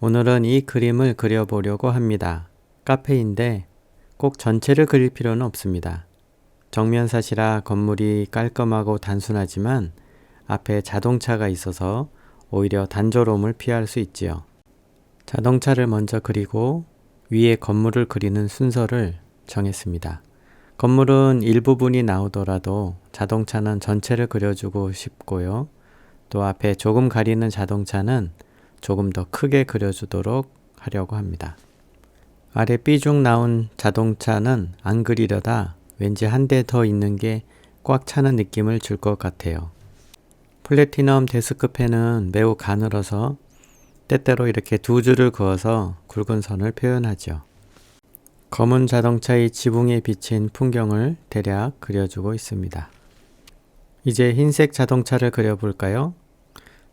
오늘은 이 그림을 그려보려고 합니다. 카페인데 꼭 전체를 그릴 필요는 없습니다. 정면사시라 건물이 깔끔하고 단순하지만 앞에 자동차가 있어서 오히려 단조로움을 피할 수 있지요. 자동차를 먼저 그리고 위에 건물을 그리는 순서를 정했습니다. 건물은 일부분이 나오더라도 자동차는 전체를 그려주고 싶고요. 또 앞에 조금 가리는 자동차는 조금 더 크게 그려주도록 하려고 합니다. 아래 삐죽 나온 자동차는 안 그리려다 왠지 한 대 더 있는 게 꽉 차는 느낌을 줄 것 같아요. 플래티넘 데스크 펜은 매우 가늘어서 때때로 이렇게 두 줄을 그어서 굵은 선을 표현하죠. 검은 자동차의 지붕에 비친 풍경을 대략 그려주고 있습니다. 이제 흰색 자동차를 그려볼까요?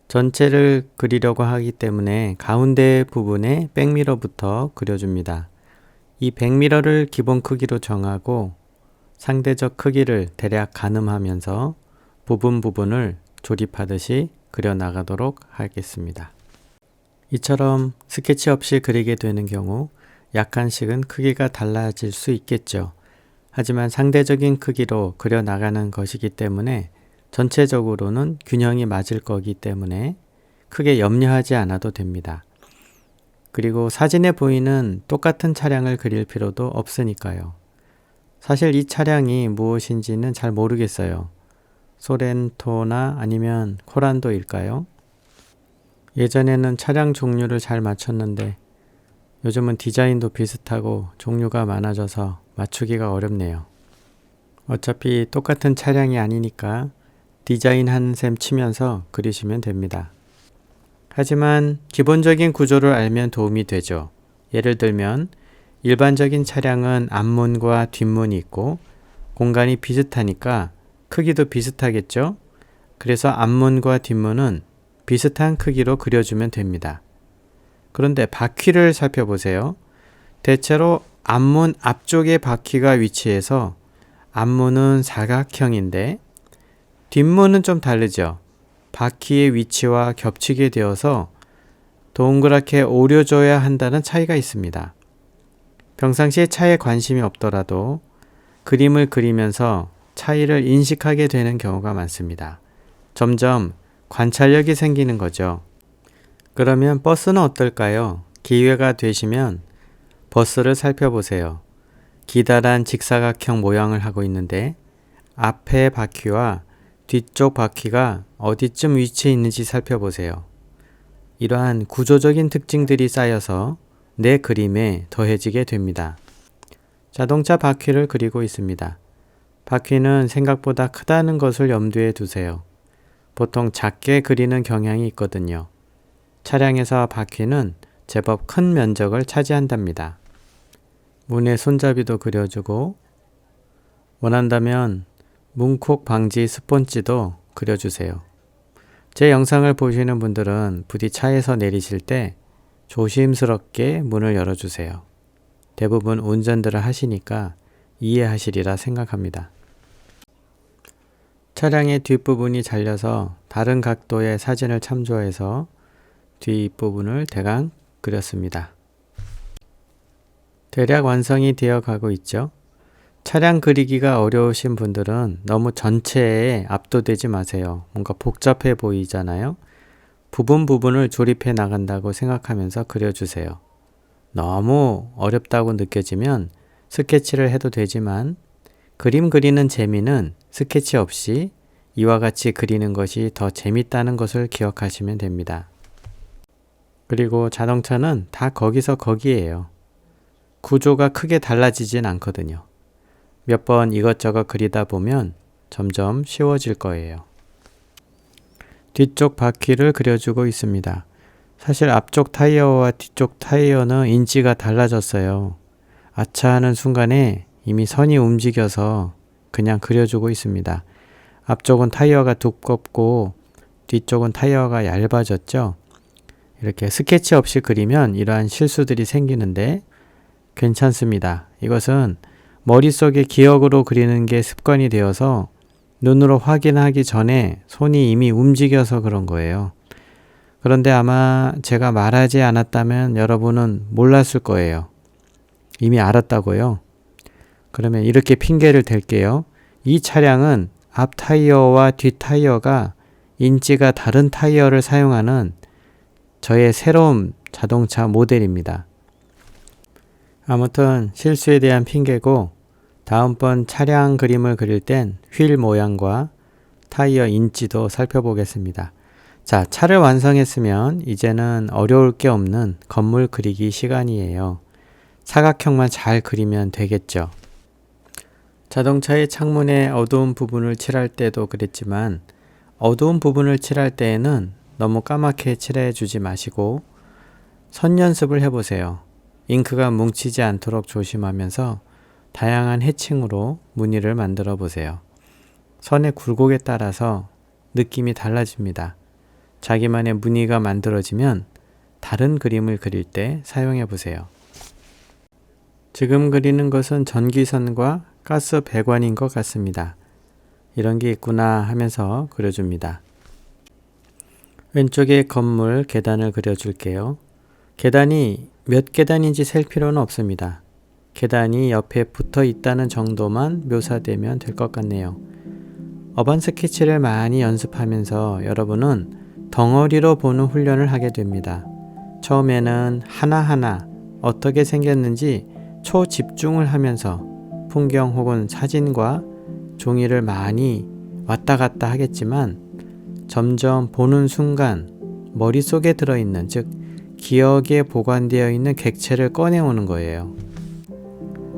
전체를 그리려고 하기 때문에 가운데 부분에 백미러부터 그려줍니다. 이 백미러를 기본 크기로 정하고 상대적 크기를 대략 가늠하면서 부분을 조립하듯이 그려나가도록 하겠습니다. 이처럼 스케치 없이 그리게 되는 경우 약간씩은 크기가 달라질 수 있겠죠. 하지만 상대적인 크기로 그려나가는 것이기 때문에 전체적으로는 균형이 맞을 거기 때문에 크게 염려하지 않아도 됩니다. 그리고 사진에 보이는 똑같은 차량을 그릴 필요도 없으니까요. 사실 이 차량이 무엇인지는 잘 모르겠어요. 소렌토나 아니면 코란도일까요? 예전에는 차량 종류를 잘 맞췄는데 요즘은 디자인도 비슷하고 종류가 많아져서 맞추기가 어렵네요. 어차피 똑같은 차량이 아니니까 디자인 한 셈 치면서 그리시면 됩니다. 하지만 기본적인 구조를 알면 도움이 되죠. 예를 들면 일반적인 차량은 앞문과 뒷문이 있고 공간이 비슷하니까 크기도 비슷하겠죠? 그래서 앞문과 뒷문은 비슷한 크기로 그려주면 됩니다. 그런데 바퀴를 살펴보세요. 대체로 앞문 앞쪽에 바퀴가 위치해서 앞문은 사각형인데 뒷문은 좀 다르죠. 바퀴의 위치와 겹치게 되어서 동그랗게 오려줘야 한다는 차이가 있습니다. 평상시에 차에 관심이 없더라도 그림을 그리면서 차이를 인식하게 되는 경우가 많습니다. 점점 관찰력이 생기는 거죠. 그러면 버스는 어떨까요? 기회가 되시면 버스를 살펴보세요. 기다란 직사각형 모양을 하고 있는데 앞에 바퀴와 뒤쪽 바퀴가 어디쯤 위치해 있는지 살펴보세요. 이러한 구조적인 특징들이 쌓여서 내 그림에 더해지게 됩니다. 자동차 바퀴를 그리고 있습니다. 바퀴는 생각보다 크다는 것을 염두에 두세요. 보통 작게 그리는 경향이 있거든요. 차량에서 바퀴는 제법 큰 면적을 차지한답니다. 문의 손잡이도 그려주고 원한다면 문콕 방지 스폰지도 그려주세요. 제 영상을 보시는 분들은 부디 차에서 내리실 때 조심스럽게 문을 열어주세요. 대부분 운전들을 하시니까 이해하시리라 생각합니다. 차량의 뒷부분이 잘려서 다른 각도의 사진을 참조해서 뒷부분을 대강 그렸습니다. 대략 완성이 되어 가고 있죠. 차량 그리기가 어려우신 분들은 너무 전체에 압도되지 마세요. 뭔가 복잡해 보이잖아요. 부분을 조립해 나간다고 생각하면서 그려주세요. 너무 어렵다고 느껴지면 스케치를 해도 되지만 그림 그리는 재미는 스케치 없이 이와 같이 그리는 것이 더 재밌다는 것을 기억하시면 됩니다. 그리고 자동차는 다 거기서 거기에요. 구조가 크게 달라지진 않거든요. 몇 번 이것저것 그리다 보면 점점 쉬워질 거예요. 뒤쪽 바퀴를 그려주고 있습니다. 사실 앞쪽 타이어와 뒤쪽 타이어는 인치가 달라졌어요. 아차 하는 순간에 이미 선이 움직여서 그냥 그려주고 있습니다. 앞쪽은 타이어가 두껍고 뒤쪽은 타이어가 얇아졌죠. 이렇게 스케치 없이 그리면 이러한 실수들이 생기는데 괜찮습니다. 이것은 머릿속에 기억으로 그리는 게 습관이 되어서 눈으로 확인하기 전에 손이 이미 움직여서 그런 거예요. 그런데 아마 제가 말하지 않았다면 여러분은 몰랐을 거예요. 이미 알았다고요. 그러면 이렇게 핑계를 댈게요. 이 차량은 앞 타이어와 뒷 타이어가 인치가 다른 타이어를 사용하는 저의 새로운 자동차 모델입니다. 아무튼 실수에 대한 핑계고 다음번 차량 그림을 그릴 땐 휠 모양과 타이어 인치도 살펴보겠습니다. 자, 차를 완성했으면 이제는 어려울 게 없는 건물 그리기 시간이에요. 사각형만 잘 그리면 되겠죠. 자동차의 창문의 어두운 부분을 칠할 때도 그랬지만 어두운 부분을 칠할 때에는 너무 까맣게 칠해 주지 마시고 선 연습을 해보세요. 잉크가 뭉치지 않도록 조심하면서 다양한 해칭으로 무늬를 만들어 보세요. 선의 굴곡에 따라서 느낌이 달라집니다. 자기만의 무늬가 만들어지면 다른 그림을 그릴 때 사용해 보세요. 지금 그리는 것은 전기선과 가스 배관인 것 같습니다. 이런 게 있구나 하면서 그려줍니다. 왼쪽에 건물 계단을 그려줄게요. 계단이 몇 계단인지 셀 필요는 없습니다. 계단이 옆에 붙어 있다는 정도만 묘사되면 될 것 같네요. 어반 스케치를 많이 연습하면서 여러분은 덩어리로 보는 훈련을 하게 됩니다. 처음에는 하나하나 어떻게 생겼는지 초집중을 하면서 풍경 혹은 사진과 종이를 많이 왔다 갔다 하겠지만 점점 보는 순간 머릿속에 들어있는, 즉 기억에 보관되어 있는 객체를 꺼내오는 거예요.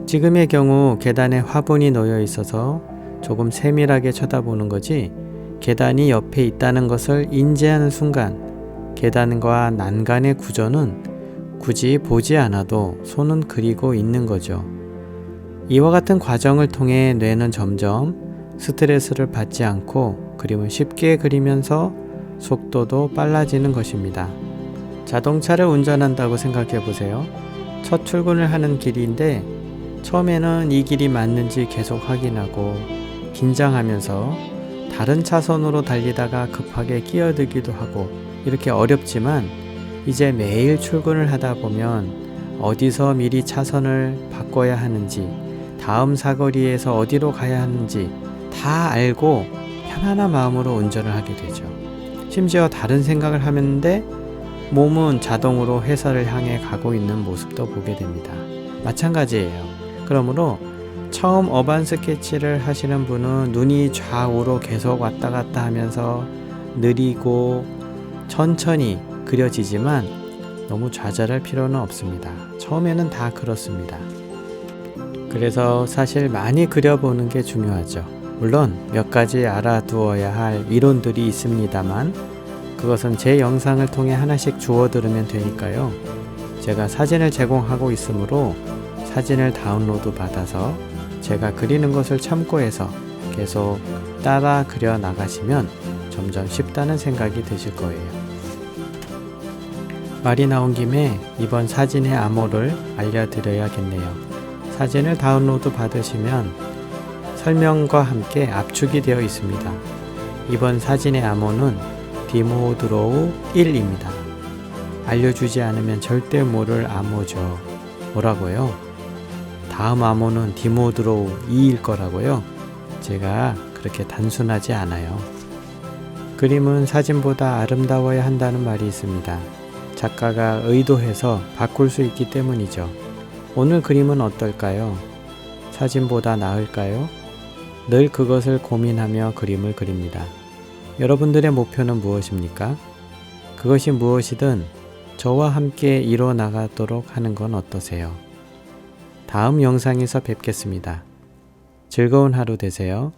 지금의 경우 계단에 화분이 놓여 있어서 조금 세밀하게 쳐다보는 거지 계단이 옆에 있다는 것을 인지하는 순간 계단과 난간의 구조는 굳이 보지 않아도 손은 그리고 있는 거죠. 이와 같은 과정을 통해 뇌는 점점 스트레스를 받지 않고 그림을 쉽게 그리면서 속도도 빨라지는 것입니다. 자동차를 운전한다고 생각해 보세요. 첫 출근을 하는 길인데 처음에는 이 길이 맞는지 계속 확인하고 긴장하면서 다른 차선으로 달리다가 급하게 끼어들기도 하고 이렇게 어렵지만 이제 매일 출근을 하다 보면 어디서 미리 차선을 바꿔야 하는지 다음 사거리에서 어디로 가야 하는지 다 알고 편안한 마음으로 운전을 하게 되죠. 심지어 다른 생각을 하는데 몸은 자동으로 회사를 향해 가고 있는 모습도 보게 됩니다. 마찬가지예요. 그러므로 처음 어반 스케치를 하시는 분은 눈이 좌우로 계속 왔다 갔다 하면서 느리고 천천히 그려지지만 너무 좌절할 필요는 없습니다. 처음에는 다 그렇습니다. 그래서 사실 많이 그려보는 게 중요하죠. 물론 몇 가지 알아두어야 할 이론들이 있습니다만 그것은 제 영상을 통해 하나씩 주워 들으면 되니까요. 제가 사진을 제공하고 있으므로 사진을 다운로드 받아서 제가 그리는 것을 참고해서 계속 따라 그려 나가시면 점점 쉽다는 생각이 드실 거예요. 말이 나온 김에 이번 사진의 암호를 알려드려야겠네요. 사진을 다운로드 받으시면 설명과 함께 압축이 되어 있습니다. 이번 사진의 암호는 디모드로우 1입니다. 알려주지 않으면 절대 모를 암호죠. 뭐라고요? 다음 암호는 디모드로우 2일 거라고요. 제가 그렇게 단순하지 않아요. 그림은 사진보다 아름다워야 한다는 말이 있습니다. 작가가 의도해서 바꿀 수 있기 때문이죠. 오늘 그림은 어떨까요? 사진보다 나을까요? 늘 그것을 고민하며 그림을 그립니다. 여러분들의 목표는 무엇입니까? 그것이 무엇이든 저와 함께 이뤄 나가도록 하는 건 어떠세요? 다음 영상에서 뵙겠습니다. 즐거운 하루 되세요.